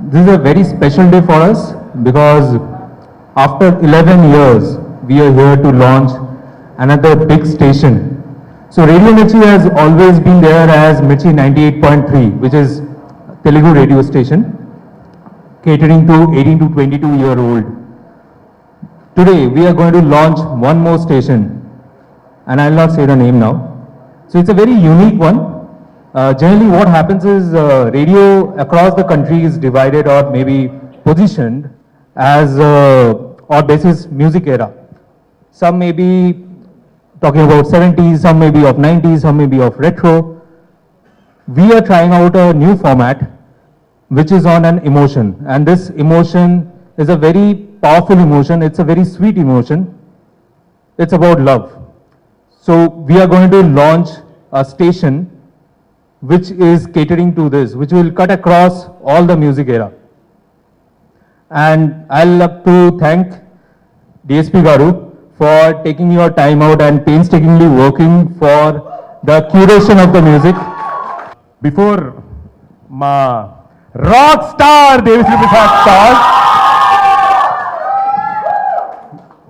This is a very special day for us because after 11 years, we are here to launch another big station. So Radio Mirchi has always been there as Mirchi 98.3, which is Telugu radio station, catering to 18 to 22-year-old. Today, we are going to launch one more station, and I'll not say the name now. So it's a very unique one. Generally, what happens is radio across the country is divided or maybe positioned as or basis music era. Some may be talking about 70s, some may be of 90s, some may be of retro. We are trying out a new format which is on an emotion, and this emotion is a very powerful emotion. It's a very sweet emotion. It's about love. So we are going to launch a station which is catering to this, which will cut across all the music era. And I'd love to thank DSP Garu for taking your time out and painstakingly working for the curation of the music. Before my rock star Devasri Prasad talk,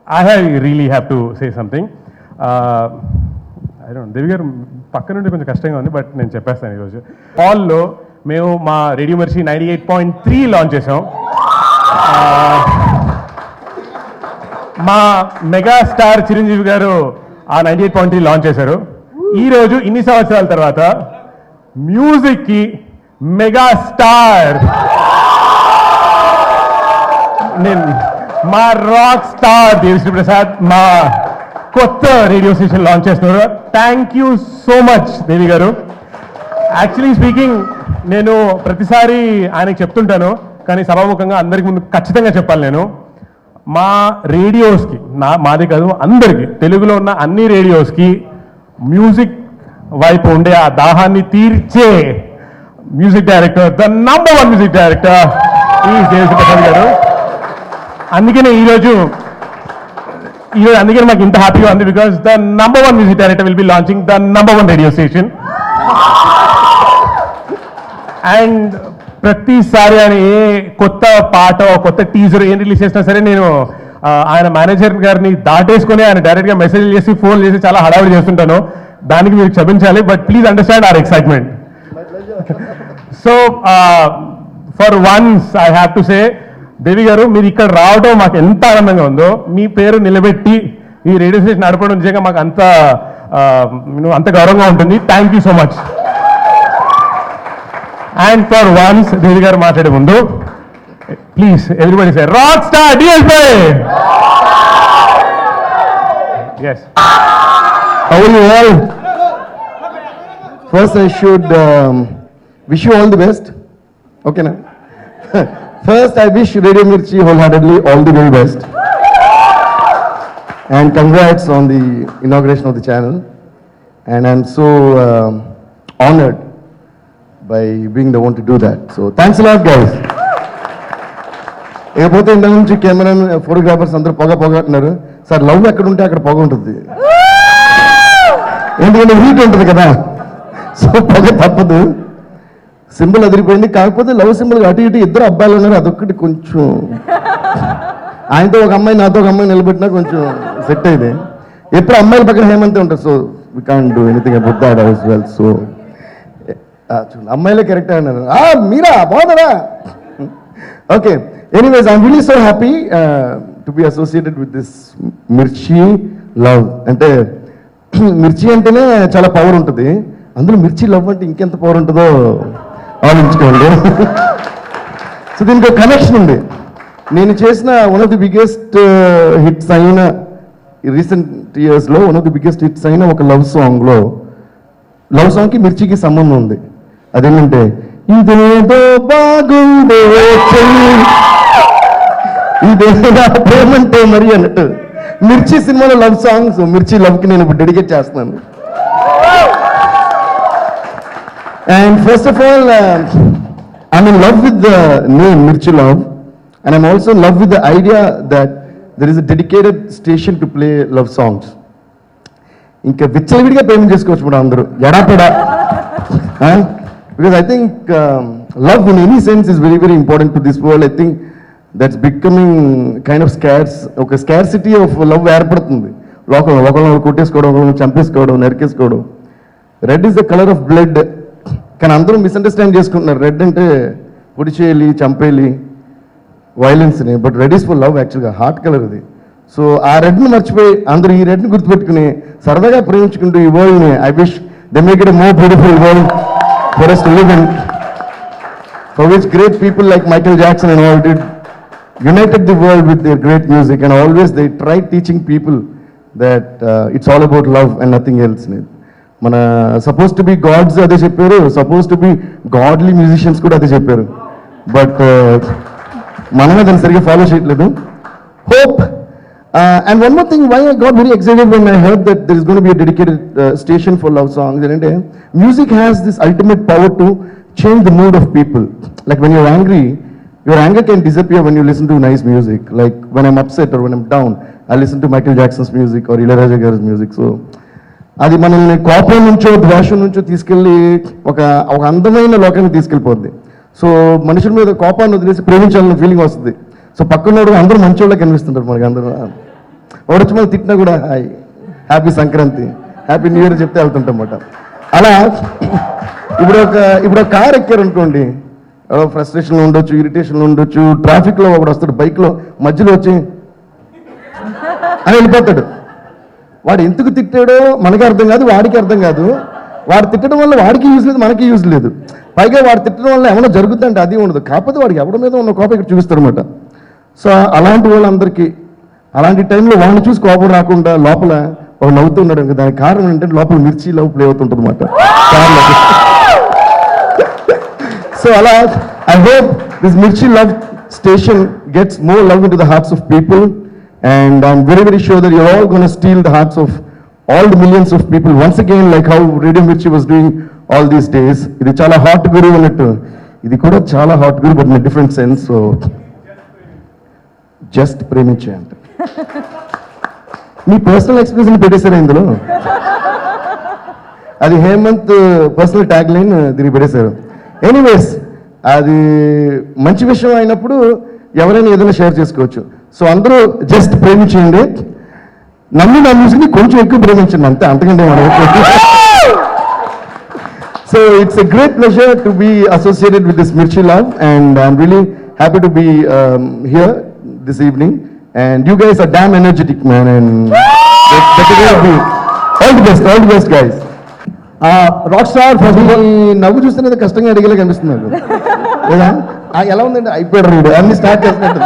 I really have to say something. I don't know, దేవి గారు పక్క నుండి కొంచెం కష్టంగా ఉంది, but నేను చెప్పేస్తాను ఈరోజు. హాల్లో మేము మా రేడియో మిర్చి 98.3 లాంచ్ చేసాం. మా మెగా స్టార్ చిరంజీవి గారు ఆ 98.3 లాంచ్ చేశారు. ఈరోజు ఇన్ని సంవత్సరాల తర్వాత మ్యూజిక్కి మెగా స్టార్ నేను మా రాక్ స్టార్ దేవిశ్రీ ప్రసాద్ మా కొత్త రేడియో స్టేషన్ లాంచ్ చేస్తున్నారు. థ్యాంక్ యూ సో మచ్ దేవి గారు. యాక్చువల్లీ స్పీకింగ్, నేను ప్రతిసారి ఆయనకి చెప్తుంటాను, కానీ సభాముఖంగా అందరికి ముందు ఖచ్చితంగా చెప్పాలి. నేను మా రేడియోస్కి, మాది కాదు అందరికీ, తెలుగులో ఉన్న అన్ని రేడియోస్కి మ్యూజిక్ వైపు ఉండే ఆ దాహాన్ని తీర్చే music director, the number 1 music director ఈ దేవిశ్రీ ప్రసాద్ గారు. అందుకనే ఈరోజు అందుకని మాకు ఇంత హ్యాపీగా ఉంది, because the number 1 music director will be launching the number 1 radio station. And ప్రతిసారి ఆయన ఏ కొత్త పాట, కొత్త టీజర్ ఏం రిలీజ్ చేసినా సరే, నేను ఆయన మేనేజర్ గారిని దాటేసుకొని ఆయన డైరెక్ట్గా మెసేజ్ చేసి, ఫోన్ చేసి చాలా హడావిడి చేస్తుంటాను. దానికి మీరు క్షమించాలి, but please understand our excitement. So for once I have to say, Devi garu మీరు ఇక్కడ రావడం మాకు ఎంత ఆనందంగా ఉందో, మీ పేరు నిలబెట్టి ఈ రేడియో స్టేషన్ నడపడం నిజంగా మాకు అంత గౌరవంగా ఉంటుంది. Thank you so much. And for once Devi garu మాట్లాడే ముందు please everybody say rock star DSP. Yes. How are you all? First I should wish you all the best. Okay na? First I wish Radio Mirchi wholeheartedly all the very best. And congrats on the inauguration of the channel. And I'm so honored by being the one to do that. So thanks a lot guys. ఇకపోతే ఇంత నుంచి camera photographers అందరూ పొగ అంటున్నారు. Sir love ఎక్కడ ఉంటే అక్కడ పొగ ఉంటుంది, ఎందుకంటే హీట్ ఉంటుంది కదా, సో పొగ తప్పదు. సింబల్ అదిరిపోయింది, కాకపోతే లవ్ సింబల్ అటు ఇటు ఇద్దరు అబ్బాయిలు ఉన్నారు, అదొక్కటి కొంచెం ఆయనతో ఒక అమ్మాయి నాతో ఒక అమ్మాయి నిలబెట్టినా కొంచెం సెట్ అయింది. ఎప్పుడు అమ్మాయిల పక్కన హేమంతే ఉంటుంది, so we can't do anything about that as well. So అమ్మాయిలే కరెక్ట్ అన్నారు, మీరా బాగున్నారా. Okay, anyways I'm really so happy to be associated with this Mirchi love. అంటే మిర్చి అంటేనే చాలా పవర్ ఉంటుంది, అందులో మిర్చి లవ్ అంటే ఇంకెంత పవర్ ఉంటుందో ఆలోచించుకోండి. సో దీనికి ఒక కనెక్షన్ ఉంది. నేను చేసిన one of the biggest hits అయిన రీసెంట్ ఇయర్స్లో one of the biggest hits అయిన ఒక లవ్ సాంగ్కి మిర్చికి సంబంధం ఉంది. అదేంటంటే ఇదేదో బాగుండే ఇదేదో ప్రేమంటే మరి అన్నట్టు మిర్చి సినిమాలో లవ్ సాంగ్స్, మిర్చి లవ్కి నేను ఇప్పుడు డెడికేట్ చేస్తున్నాను. And first of all, I'm in love with the name Mirchi Love, and I'm also in love with the idea that there is a dedicated station to play love songs. ఇంకా విచ్చలవిడిగా payment చేసుకోవచ్చు మనం అందరూ, ఎడాపెడా because I think love in any sense is very, very important to this world. I think that's becoming kind of scarce. ఒక scarcity of love ఏర్పడుతుంది లోకంలో. ఒకరిని కొట్టేసుకోవడం, ఒకరిని చంపేసుకోవడం, నరికేసుకోవడం. Red is the colour of blood. కానీ అందరూ మిస్అండర్స్టాండ్ చేసుకుంటున్నారు. రెడ్ అంటే పొడి చేయాలి, చంపేయాలి, వైలెన్స్ని. But red is for love. యాక్చువల్గా హార్ట్ కలర్ అది. సో ఆ రెడ్ని మర్చిపోయి అందరూ ఈ రెడ్ని గుర్తుపెట్టుకుని సరదాగా ప్రేమించుకుంటూ ఈ వరల్డ్ని, I wish they make it a more beautiful world for us to live in, for which great people like Michael Jackson and all did united the world with their great music, and always they tried teaching people that it's all about love and nothing else. మన suppose to be God's అదే చెప్పారు, suppose to be godly musicians కూడా అదే చెప్పారు. But మనమే దాన్ని సరిగ్గా follow చేయట్లేదు. Hope. And one more thing, why I got very excited when I heard that there is going to be a dedicated station for love songs. And music has this ultimate power to change the mood of people. Like when you're angry, your anger can disappear when you listen to nice music. Like when I'm upset or when I'm down, I listen to Michael Jackson's music or Ilayaraja Garu's music. So అది మనల్ని కోపం నుంచో ద్వేషం నుంచో తీసుకెళ్ళి ఒక అందమైన లోకానికి తీసుకెళ్ళిపోద్ది. సో మనుషుల మీద కోపాన్ని వదిలేసి ప్రేమించాలన్న ఫీలింగ్ వస్తుంది. సో పక్కనోడు అందరూ మంచోళ్ళకి కనిపిస్తుంటారు మనకి. అందరూ వాడొచ్చి మనం తిట్టినా కూడా hi, happy Sankranti, happy new year చెప్తే వెళ్తుంటాం అన్నమాట. అలా ఇప్పుడు ఒక కార్ ఎక్కారు అనుకోండి, ఫ్రస్ట్రేషన్లో ఉండొచ్చు, ఇరిటేషన్లో ఉండొచ్చు, ట్రాఫిక్లో ఒకడు వస్తాడు బైక్లో, మధ్యలో వచ్చి అని వెళ్ళిపోతాడు. వాడు ఎందుకు తిట్టాడో మనకి అర్థం కాదు, వాడికి అర్థం కాదు. వాడు తిట్టడం వల్ల వాడికి యూజ్ లేదు, మనకి యూజ్ లేదు. పైగా వాడు తిట్టడం వల్ల ఏమైనా జరుగుతుందంటే అది ఉండదు. కాకపోతే వాడికి ఎవరి మీద ఉన్న కోపం ఇక్కడ చూపిస్తాడు అనమాట. సో అలాంటి వాళ్ళందరికీ అలాంటి టైంలో వాళ్ళని చూసి కోపం రాకుండా లోపల ఒక నవ్వుతున్నాడు అనుకో, దానికి కారణం ఏంటంటే లోపల మిర్చి లవ్ ప్లే అవుతుంటుంది అనమాట. సో అలా I hope this Mirchi love station gets more love in to the hearts of people. And I'm very, very sure that you're all going to steal the hearts of all the millions of people once again, like how Radio Mirchi was doing all these days. Idi chala hot guru annattu. Idi kuda chala hot guru, but in a different sense. So just premiche ante. Me personal expression పెట్టేశారు ఇందులో. అది Hemant personal tag line దీనికి పెట్టేశారు. Anyways, అది మంచి విషయం అయినప్పుడు ఎవరైనా ఏదైనా షేర్ చేసుకోవచ్చు. సో అందరూ జస్ట్ ప్రేమించండి, నమ్మి నా మ్యూజిక్ని కొంచెం ఎక్కువ ప్రేమించండి అంతే, అంతకంటే so it's a great pleasure to be associated with this Mirchi love, and I'm really happy to be here this evening, and you guys are damn energetic man, and all the best guys. Rock star నవ్వు చూస్తున్నది కష్టంగా అడిగేలా కనిపిస్తుంది నాకు. లేదా ఎలా ఉందండి, అయిపోయాడు read అన్ని స్టార్ట్ చేస్తున్నట్టు.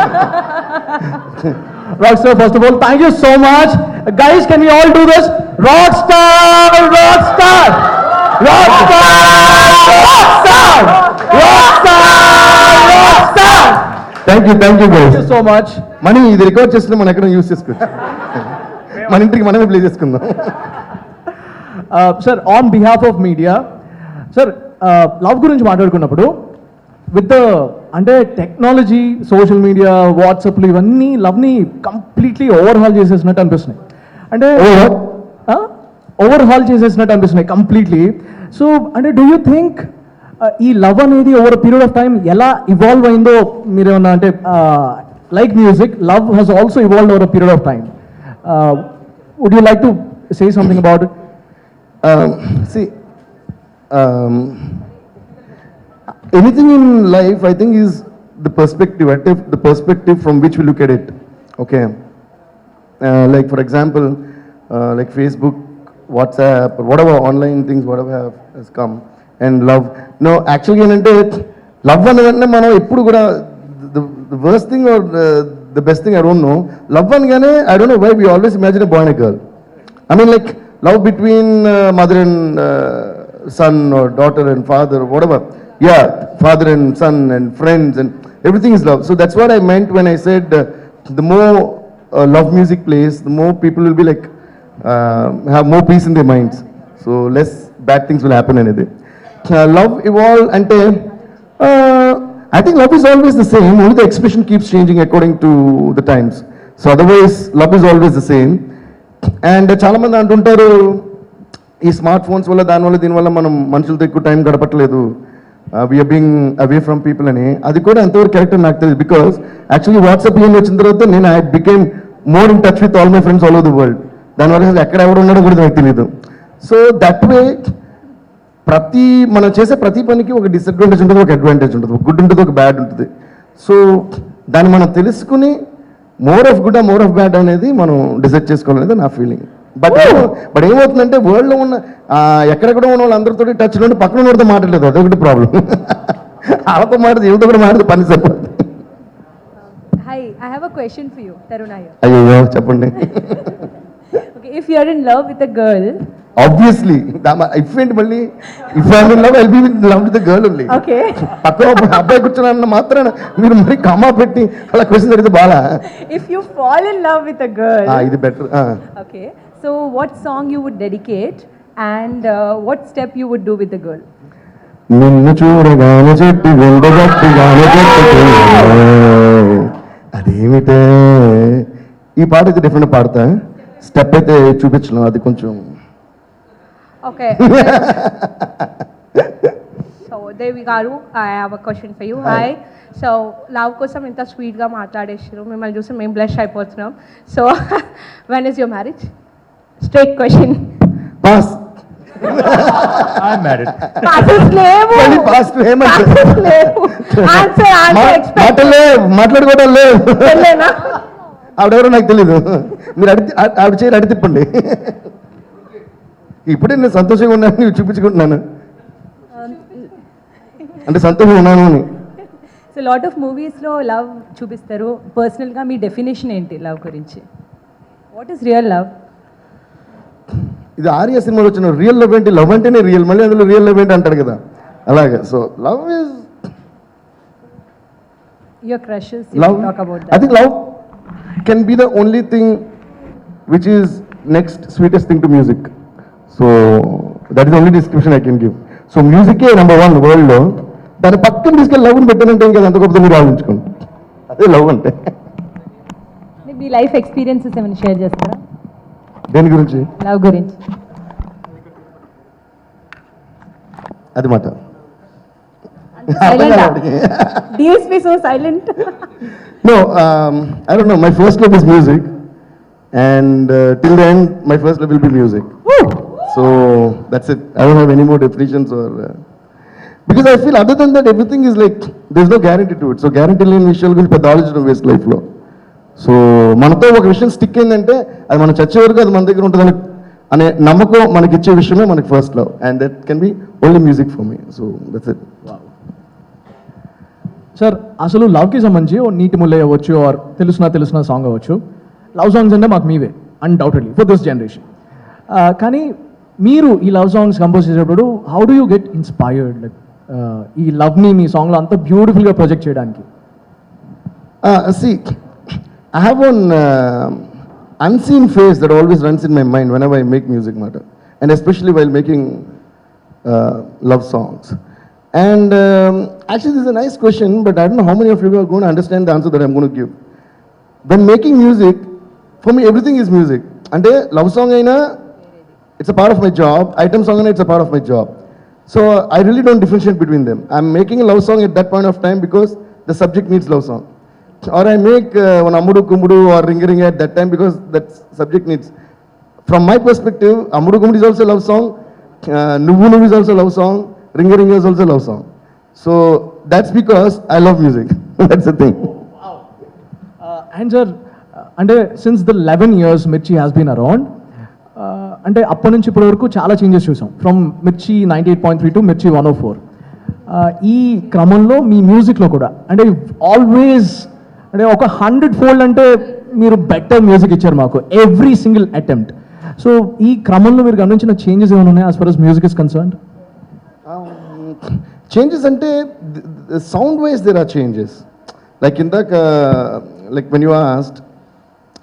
Rockstar, first of all, thank you so much. Guys, can we all do this? Rockstar, Rockstar, Rockstar, Rockstar, Rockstar, Rockstar. Thank you guys. Thank you so much. Money ఇది రికార్డ్ చేస్తున్నా మనం ఎక్కడ use చేసుకోవచ్చు. మన ఇంటికి మనమే play చేసుకుందాం. Sir, on behalf of media, sir, love గురించి మాట్లాడుకున్నప్పుడు విత్ అంటే టెక్నాలజీ, సోషల్ మీడియా, వాట్సాప్లు ఇవన్నీ లవ్ని కంప్లీట్లీ ఓవర్హాల్ చేసేసినట్టు అనిపిస్తున్నాయి. అంటే ఓవర్హాల్ చేసేసినట్టు అనిపిస్తున్నాయి కంప్లీట్లీ. సో అంటే డూ యూ థింక్ ఈ లవ్ అనేది ఓవర్ పీరియడ్ ఆఫ్ టైం ఎలా ఇవాల్వ్ అయిందో మీరేమన్నా అంటే like music, love has also evolved over period of time. Would you like to say something about it? See, anything in life, I think, is the perspective, the perspective from which we look at it. Okay, like for example, like Facebook, WhatsApp, or whatever online things, whatever has come, and love. No, actually, love anante manam eppudu kuda the worst thing or the best thing, I don't know. Love anagane, I don't know why we always imagine a boy and a girl. I mean, like love between mother and son, or daughter and father, or whatever. Yeah, father and son and friends, and everything is love. So that's what I meant when I said the more love music plays, the more people will be like have more peace in their minds. So less bad things will happen anything. Love evolve ante I think love is always the same, only the expression keeps changing according to the times. So otherwise love is always the same. And చాలా మంది అంటుంటారు ఈ smart phones వల్ల దానివల్ల దీనివల్ల మనం మనుషులతో ఎక్కువ టైం గడపట్లేదు, we are being away from people అని, అది కూడా ఎంతవరకు కరెక్ట్ నాకు తెలియదు. బికాస్ యాక్చువల్లీ వాట్సాప్ ఏం వచ్చిన తర్వాత నేను I became more in touch with all my friends all over the world. దానివల్ల అసలు ఎక్కడ ఎవరు ఉన్నాడో కూడా నాకు తెలియదు. సో దట్ వే మనం చేసే ప్రతి పనికి ఒక డిసడ్వాంటేజ్ ఉంటుంది, ఒక అడ్వాంటేజ్ ఉంటుంది, ఒక గుడ్ ఉంటుంది, ఒక బ్యాడ్ ఉంటుంది. సో దాన్ని మనం తెలుసుకుని more of good more of bad అనేది మనం డిసైడ్ చేసుకోవాలనేది నా ఫీలింగ్. బట్ ఏమవుతుందంటే వరల్డ్లో ఉన్న ఎక్కడెక్కడ ఉన్న వాళ్ళందరితో టచ్లో ఉండి పక్కన ఉన్నతో మాట్లాడలేదు, అదొకటి ప్రాబ్లం. వాళ్ళతో మాట్లాడితే ఏమితో కూడా మాట్లాడితే పని సరిపోతుంది. Hi, I have a question for you, Taruna here. అయ్యో చెప్పండి. Okay, if you are in love with a girl, obviously if ఏంటి మళ్ళీ if I in love I'll be in love with the girl only. okay, పక్కన అబ్బాయి కూర్చున్న మాత్రాన మీరు మరి కమా పెట్టి అలా క్వశ్చన్ అడిగితే బాగా if you fall in love with a girl, ఇది better. okay, so what song you would dedicate and what step you would do with the girl? నిన్ను చూడగానే చెట్టు వెండగట్టుగానే అదేమిటే ఈ పాట అయితే డిఫరెంట్ పాడతా, స్టెప్ అయితే చూపించను, అది కొంచెం. Okay. So Devi garu, I have a question for you. Hi. Hi. So love kosam inta sweet ga maatladesiru, mimmalni chusi mem blush ayipothunam. So when is your marriage? Straight question. Pass I'm married. Passes levu. Pass ఏమంటారు Passes levu. Answer expect. మాటలే మాట్లాడుకోవడం లేదు. Pellena. ఆవిడెవరో నాకు తెలీదు, మీరు ఆవిడ చేయరు అడి తిప్పండి. ఇప్పుడే నేను సంతోషంగా ఉన్నాను నీవు చూపించుకుంటున్నాను, అంటే సంతోషంగా ఉన్నాను అని. సో లాట్ ఆఫ్ మూవీస్లో లవ్ చూపిస్తారు. పర్సనల్గా మీ డెఫినేషన్ ఏంటి లవ్ గురించి? What is real love? ఇది ఆర్య సినిమాలో వచ్చిన రియల్ లవ్ ఏంటి, లవ్ అంటేనే రియల్, మళ్ళీ అందులో రియల్ లవ్ ఏంటి అంటాడు కదా, అలాగే. So love is your crushes, love. Talk about I that. think love can be the only thing which is next sweetest thing to music. So that is the only description I can give. So music A number 1 world లో, దాని పక్కన తీసుకెళ్ళి love ని పెట్టానంటే ఇంకా ఎంత గొప్ప మీరు ఆలోచించుకోండి, అదే లవ్ అంటే. మీ లైఫ్ ఎక్స్పీరియన్సెస్ ఏమైనా షేర్ చేస్తారా దేని గురించి? లవ్ గురించి? అది మాట DSP so silent. No, I don't know. My first love is music, and till the end, my first love will be music. So that's it. I don't have any more definitions or because I feel other than that, everything is like there's no guarantee to it. So guarantee లేని విషయాలు గురించి పెద్ద ఆలోచన waste లైఫ్లో. So మనతో ఒక విషయం stick అయిందంటే అది మనం చచ్చే వరకు అది మన దగ్గర ఉంటుందని అనే నమ్మకం మనకి ఇచ్చే విషయమే మనకి first love, and that can be only music for me. So that's it. Sir అసలు లవ్కి సంబంధించి ఓ నీటి ముల్లే అవ్వచ్చు ఆర్ తెలుసునా సాంగ్ అవ్వచ్చు, లవ్ సాంగ్స్ అంటే మాకు మీవే అన్డౌటెడ్లీ ఫర్ దిస్ జనరేషన్. కానీ మీరు ఈ లవ్ సాంగ్స్ కంపోజ్ చేసేటప్పుడు how do you get inspired like ఈ లవ్ని మీ సాంగ్లో అంత బ్యూటిఫుల్గా ప్రొజెక్ట్ చేయడానికి? See, I have one unseen face that always runs in my mind whenever I make music matter, and especially while making love songs. And actually, this is a nice question, but I don't know how many of you are going to understand the answer that I'm going to give. When making music, for me, everything is music. And love song aina, it's a part of my job. Item song aina, it's a part of my job. So I really don't differentiate between them. I'm making a love song at that point of time because the subject needs love song. Or I make one Ammudu Kummudu or Ringa Ringa at that time because that subject needs. From my perspective, Ammudu Kummudu is also a love song. Nuvvu Nuvvu is also a love song. Ringa Ringa is also a love song. So that's because I love music. That's the thing. And sir అంటే since the 11 years మిర్చి has been around, అంటే అప్పటి నుంచి ఇప్పటి వరకు చాలా changes చూసాం from మిర్చి 98.3 టు మిర్చి 104. ఈ క్రమంలో మీ మ్యూజిక్లో కూడా అంటే ఆల్వేస్ అంటే ఒక 100-fold అంటే మీరు బెటర్ మ్యూజిక్ ఇచ్చారు మాకు ఎవ్రీ సింగిల్ అటెంప్ట్. సో ఈ క్రమంలో మీరు గమనించిన చేంజెస్ ఏమైనా ఉన్నాయి as for as music is concerned? Changes ante sound wise there are changes. Like in the like when you asked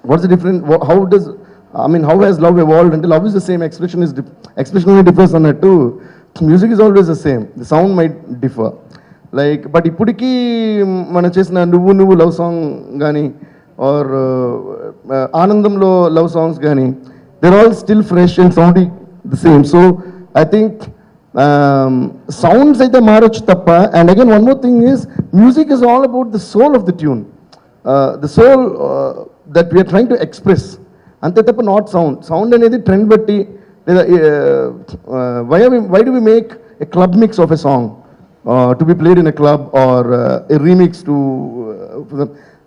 what's the different, how does how has love evolved? And love is the same, expression only differs on it too. Music is always the same, the sound might differ. Like but ippudiki mana chesina nuvvu nuvvu love song gaani or Anandamlo love songs gaani, they're all still fresh and sounding the same. So I think sounds అయితే మారొచ్చు తప్ప, and again one more thing is music is all about the soul of the tune, the soul that we are trying to express, అంతే తప్ప not sound. Sound అనేది trend బట్టి, లేదా why do we make a club mix of a song to be played in a club or a remix to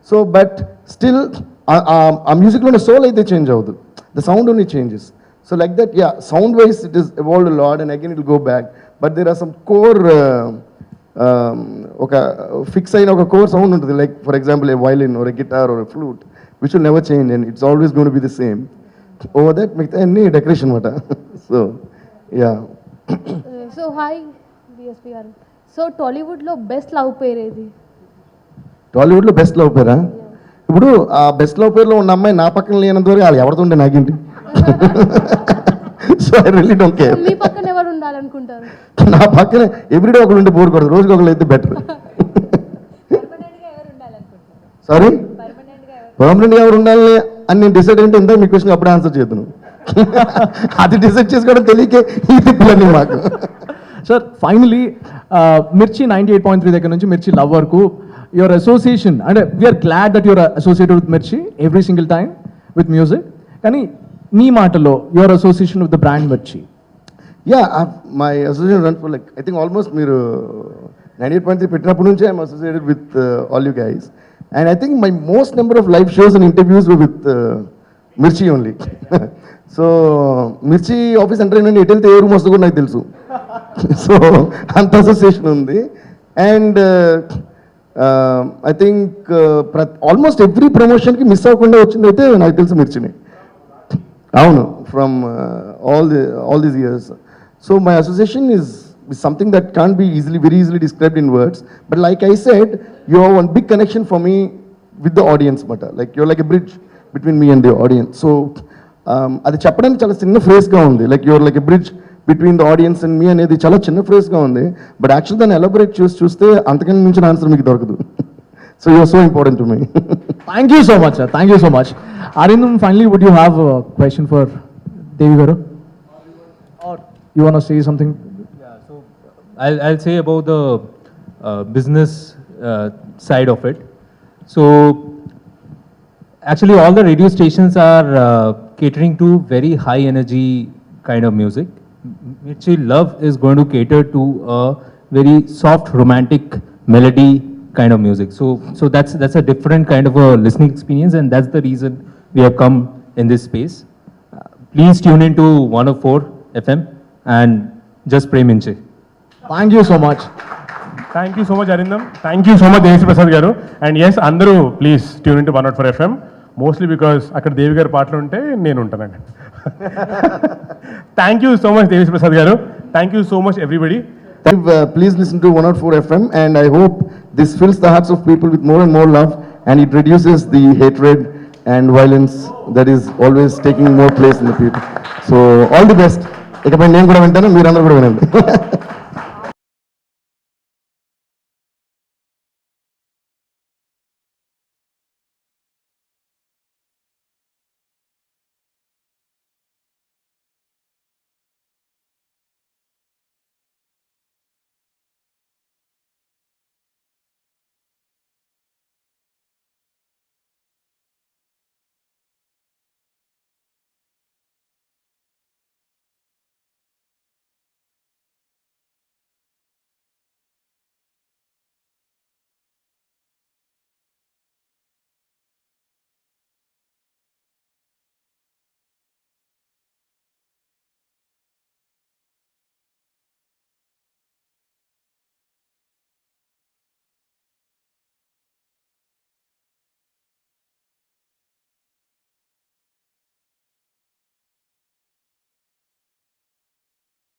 so, but still ఆ మ్యూజిక్లోని soul అయితే change అవ్వదు, the sound only changes. So like that, yeah, sound wise it is evolved a lot and again it will go back, but there are some core ఒక fix అయిన ఒక core sound ఉంటుంది, like for example a violin or a guitar or a flute which will never change and it's always gonna be the same. Over that మిగతా అన్ని decoration అనమాట. So yeah. So hi DSP garu. So టాలీవుడ్లో best love పేరు ఏది? టాలీవుడ్లో best love పేరా? ఇప్పుడు ఆ best love పేర్లో ఉన్న అమ్మాయి నా పక్కన లేనంత వరకు వాళ్ళు ఎవరితో ఉండే నాకేంటి. So I really don't care. మీ పక్కన ఎవరు ఉండాలనుకుంటారు? నా పక్కన ఎవ్రీడే ఒకరు ఉంటే బోర్ కొడదు, రోజుకి ఒకరు అయితే బెటర్. సారీ, పర్మనెంట్గా ఎవరు ఉండాలి అని నేను డిసైడ్ అంటే ఇంత మీ క్వశ్చన్ అప్పుడే ఆన్సర్ చేద్దాను. అది డిసైడ్ చేసుకోవడం తెలియకే ఈ తిప్పులన్నీ మాకు. సార్ ఫైనలీ మిర్చి 98.3 దగ్గర నుంచి మిర్చి లవ్ వరకు యువర్ అసోసియేషన్, అంటే we are glad that your associated with Mirchi every single time with music, కానీ మీ మాటలో your association with the brand Mirchi. Yeah, my association run for like I think almost మీరు 98.3 పెట్టినప్పటి నుంచే I'm associated with all you guys, and I think my most number of live shows and interviews with Mirchi only. So Mirchi office enter అయిన ఎటు వెళ్తే ఏ room వస్తుందో కూడా నాకు తెలుసు. సో అంత అసోసియేషన్ ఉంది. And I think almost every ప్రమోషన్కి మిస్ అవ్వకుండా వచ్చింది అయితే నాకు తెలుసు మిర్చిని. అవును, from all these years. So my association is something that can't be very easily described in words. But like I said, you have one big connection for me with the audience matter. Like you're like a bridge between me and the audience. So అది చెప్పడానికి చాలా చిన్న ఫ్రేజ్గా ఉంది, like your like a bridge between the audience and మీ అనేది చాలా చిన్న ఫ్రేజ్గా ఉంది. బట్ యాక్చువల్ దాన్ని ఎలాబొరేట్ చూస్తే అంతకన్నా మించిన ఆన్సర్ మీకు దొరకదు. So you're so important to me. Thank you so much, sir. Thank you so much. Arindam, finally, would you have a question for Devi Garu? Or you want to say something? Yeah, so I'll say about the business side of it. So actually all the radio stations are catering to very high energy kind of music. Mirchi Love is going to cater to a very soft romantic melody kind of music. So that's a different kind of a listening experience, and that's the reason we have come in this space. Please tune into 104 FM and just pray Minche. Thank you so much. Thank you so much Arindam, thank you so much Devi Prasad garu. And yes, అందరూ please tune in to 104 FM, mostly because అక్కడ దేవి గారి పాటలు ఉంటే నేను ఉంటానండి. Thank you so much Devi Prasad garu, thank you so much everybody. Please listen to 104 FM, and I hope this fills the hearts of people with more and more love, and it reduces the hatred and violence that is always taking more place in the people. So all the best. ఇకపై నేను కూడా వింటాను, మీరందరూ కూడా వినండి.